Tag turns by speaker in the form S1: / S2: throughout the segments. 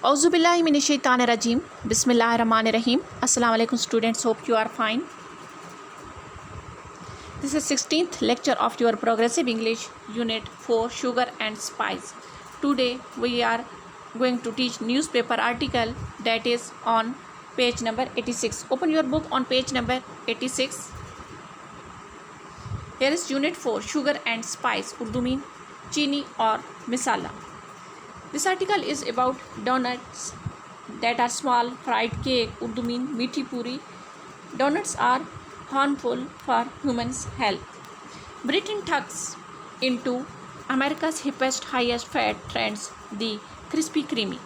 S1: Auzubillahiminashaitanirajim. Bismillahirrahmanirrahim. Assalamu alaikum students. Hope you are fine. This is 16th lecture of your Progressive English Unit 4 Sugar and Spice. Today we are going to teach newspaper article that is on page number 86. Open your book on page number 86. Here is Unit 4 Sugar and Spice. Urdu mean chini or misala. This article is about donuts that are small fried cake. Urdu mean meethi puri. Donuts are harmful for humans' health. Britain tucks into America's hippest, highest fat trends, the Krispy Kreme.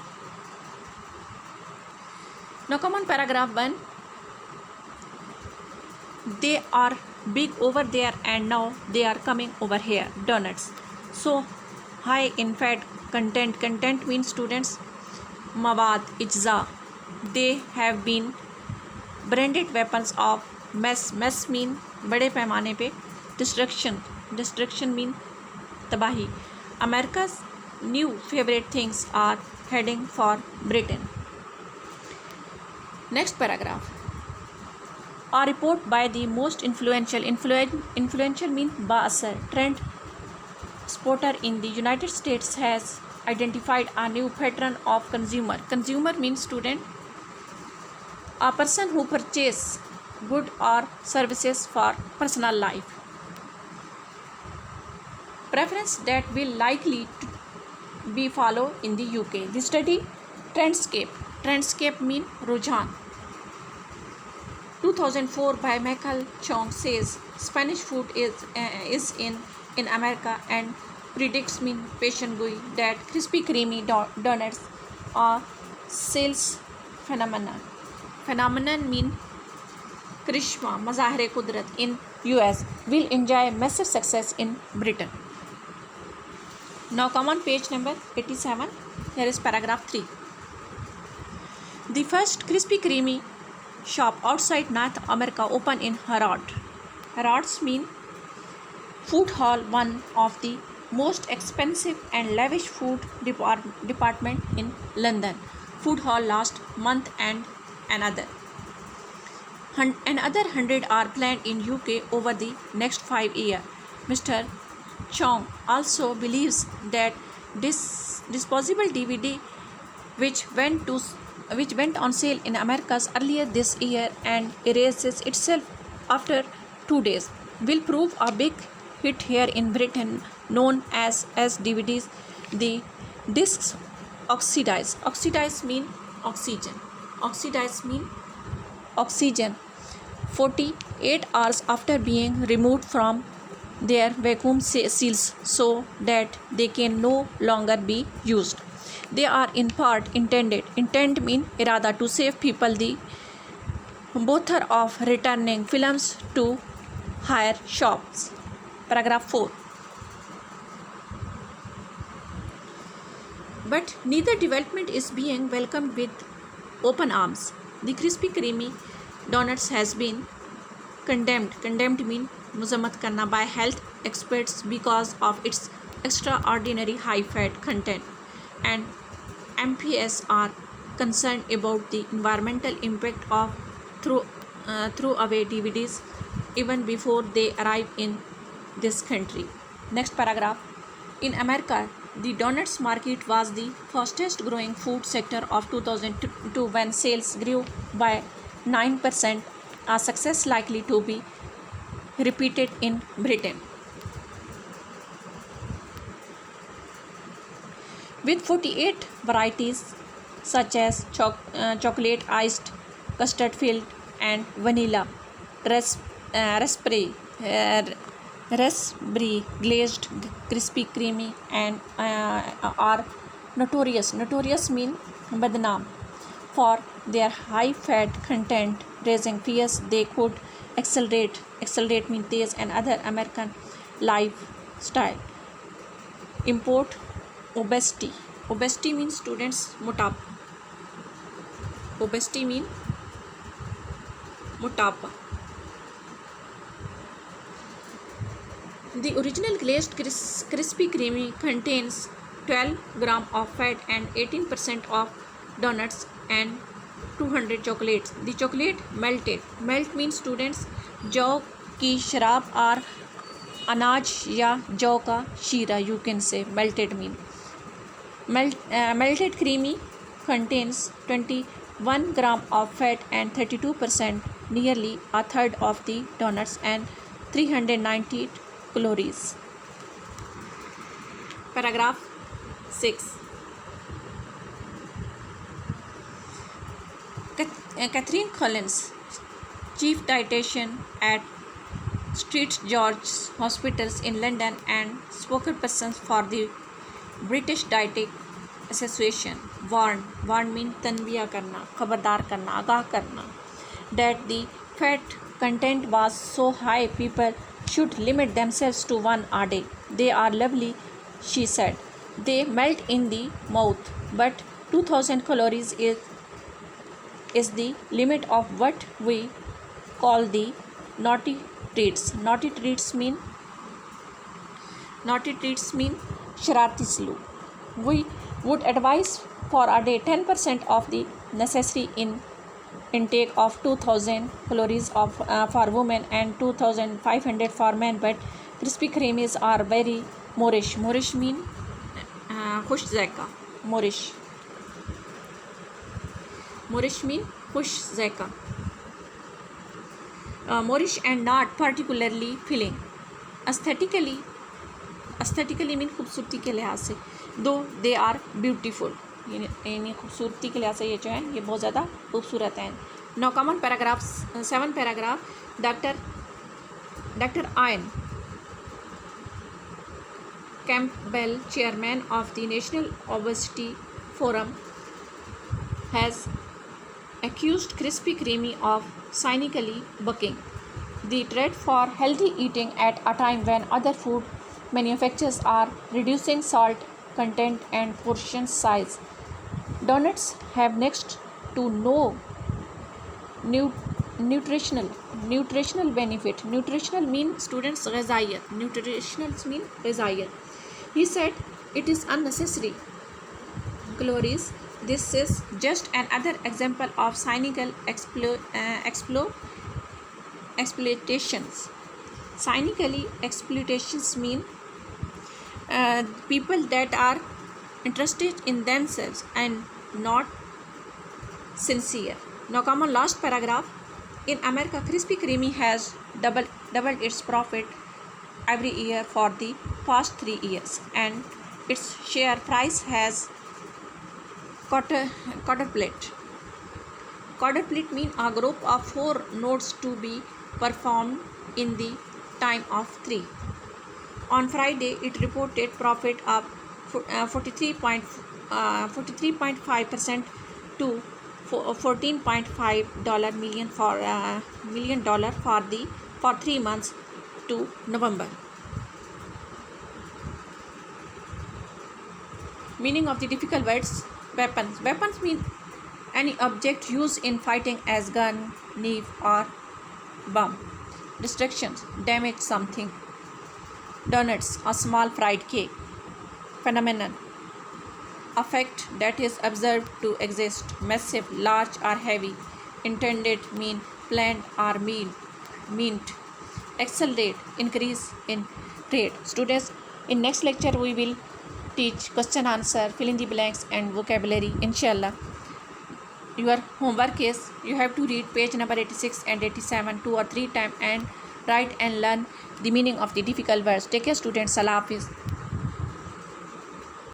S1: Now come on paragraph 1. They are big over there and now they are coming over here. Donuts. So high in fat content. Content means students mawad ijza. They have been branded weapons of mess. Mess mean बड़े पैमाने पे destruction. Destruction mean तबाही. America's new favorite things are heading for Britain. Next paragraph. A report by the most influential mean baasar trend spotter in the United States has identified a new pattern of consumer. Consumer means student a person who purchase good or services for personal life. Preference that will likely to be followed in the UK. The study Trendscape. Trendscape mean Rujan. 2004 by Michael Chong says Spanish food is in America and predicts mean patient gui that Krispy Kreme donuts are sales phenomenon. Phenomenon mean krishma mazahre kudrat in US will enjoy massive success in Britain. Now come on page number 87. Here is paragraph 3. The first Krispy Kreme shop outside North America opened in Harrods. Harrods mean food hall, one of the most expensive and lavish food department in London. Food hall last month and another 100 are planned in UK over the next 5 years. Mr. Chong also believes that this disposable DVD which went on sale in Americas earlier this year and erases itself after 2 days will prove a big hit here in Britain, known as DVDs. The discs oxidize. Oxidize mean oxygen. Oxidize mean oxygen 48 hours after being removed from their vacuum seals so that they can no longer be used. They are in part intent mean irada to save people the bother of returning films to higher shops. Paragraph 4. But neither development is being welcomed with open arms. The Krispy Kreme donuts has been condemned. Condemned mean muzammat karna by health experts because of its extraordinary high fat content, and MPS are concerned about the environmental impact of throwaway DVDs even before they arrive in this country. Next paragraph. In America, the donuts market was the fastest growing food sector of 2002 when sales grew by 9%, a success likely to be repeated in Britain. With 48 varieties such as chocolate iced, custard filled and vanilla, raspberry glazed Krispy Kreme and are notorious mean badnaam for their high fat content, raising fears they could accelerate mean tez and other American lifestyle. Import obesity means students motapa. Obesity mean motapa. The original glazed Krispy Kreme contains 12 grams of fat and 18% of donuts and 200 chocolates. The chocolate melted. Melt means students जौ की शराब और अनाज या जौ का शीरा. You can say melted mean. Melted creamy contains 21 gram of fat and 32%, nearly a third of the donuts, and 390 calories. Paragraph 6. Catherine Collins, chief dietitian at St George's Hospitals in London and spokesperson for the British Dietetic Association, warned mean तनबिया करना, खबरदार करना, आगाह करना, that the fat content was so high people should limit themselves to one a day. They are lovely, she said. They melt in the mouth, but 2000 calories is the limit of what we call the naughty treats. Naughty treats mean sharati slow. We would advise for a day 10% of the necessary intake of 2000 calories for women and 2500 for men, but Krispy Kremes are very moreish. Moreish mean खुश ज़ायका. Moreish mean खुश ज़ायका. Moreish and not particularly filling. Aesthetically mean खूबसूरती के लिहाज से. Though they are beautiful, यानी खूबसूरती के लिहाज से ये जो है ये बहुत ज़्यादा खूबसूरत हैं. Now common paragraph 7 paragraph. Dr. Ian Campbell, chairman of the National Obesity Forum, has accused Krispy Kreme of cynically bucking the trend for healthy eating at a time when other food manufacturers are reducing salt content and portion size. Donuts have next to no nutritional benefit. Nutritional mean students ghazayat. Nutritional mean ghazayat. He said it is unnecessary calories. This is just another example of cynical exploitations. Cynically exploitations mean people that are interested in themselves and not sincere. Now come on last paragraph. In America, Krispy Kreme has doubled its profit every year for the past 3 years, and its share price has quadrupled. Quadrupled mean a group of 4 notes to be performed in the time of 3. On Friday, it reported profit of 43.5% to $14.5 million for for 3 months to November. Meaning of the difficult words. Weapons mean any object used in fighting as gun, knife or bomb. Distractions, damage something. Donuts, a small fried cake. Phenomenon, a fact that is observed to exist. Massive, large or heavy. Intended mean planned or meant. Accelerate, increase in rate. Students, in next lecture we will teach question answer, fill in the blanks and vocabulary. Inshallah. Your homework is you have to read page number 86 and 87 2 or 3 times and write and learn the meaning of the difficult words. Take care students. Allah Hafiz.